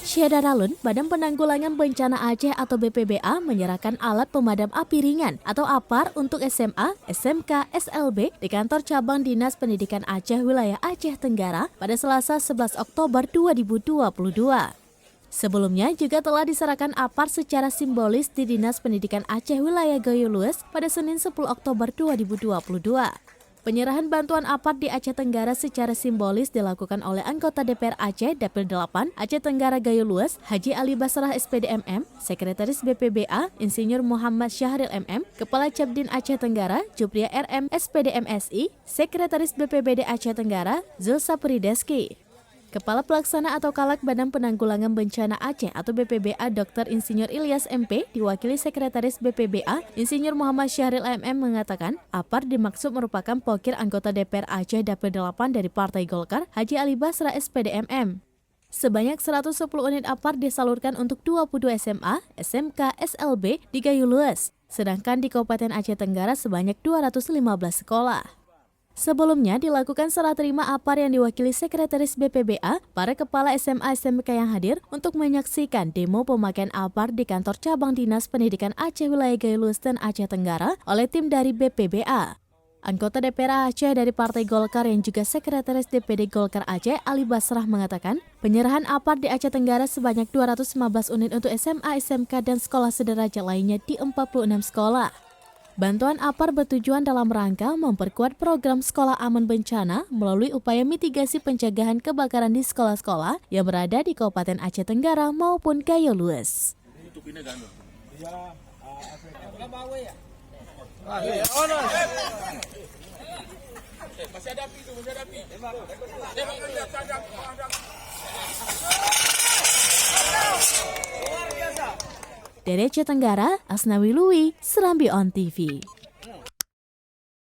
Syedaralun, Badan Penanggulangan Bencana Aceh atau BPBA menyerahkan alat pemadam api ringan atau APAR untuk SMA, SMK, SLB di kantor cabang Dinas Pendidikan Aceh wilayah Aceh Tenggara pada Selasa 11 Oktober 2022. Sebelumnya juga telah diserahkan APAR secara simbolis di Dinas Pendidikan Aceh wilayah Gayo Lues pada Senin 10 Oktober 2022. Penyerahan bantuan APAR di Aceh Tenggara secara simbolis dilakukan oleh anggota DPR Aceh Dapil 8 Aceh Tenggara Gayo Lues, Haji Ali Basrah SPD MM, Sekretaris BPBA Insinyur Muhammad Syahril MM, Kepala Cabdin Aceh Tenggara Jupria RM SPD MSI, Sekretaris BPBD Aceh Tenggara Zulsapri Deski. Kepala Pelaksana atau Kalak Badan Penanggulangan Bencana Aceh atau BPBA Dr. Insinyur Ilyas MP diwakili Sekretaris BPBA Insinyur Muhammad Syahril MM mengatakan APAR dimaksud merupakan pokir anggota DPR Aceh Dapil 8 dari Partai Golkar Haji Ali Basrah SPD MM. Sebanyak 110 unit APAR disalurkan untuk 22 SMA, SMK, SLB di Gayo Lues, sedangkan di Kabupaten Aceh Tenggara sebanyak 215 sekolah. Sebelumnya dilakukan serah terima APAR yang diwakili Sekretaris BPBA, para kepala SMA SMK yang hadir untuk menyaksikan demo pemakaian APAR di kantor cabang Dinas Pendidikan Aceh wilayah Gayo Lues dan Aceh Tenggara oleh tim dari BPBA. Anggota DPR Aceh dari Partai Golkar yang juga Sekretaris DPD Golkar Aceh Ali Basrah mengatakan, penyerahan APAR di Aceh Tenggara sebanyak 215 unit untuk SMA, SMK dan sekolah sederajat lainnya di 46 sekolah. Bantuan APAR bertujuan dalam rangka memperkuat program sekolah aman bencana melalui upaya mitigasi pencegahan kebakaran di sekolah-sekolah yang berada di Kabupaten Aceh Tenggara maupun Gayo Lues. Dari Aceh Tenggara, Asnawi Lui, Serambi On TV.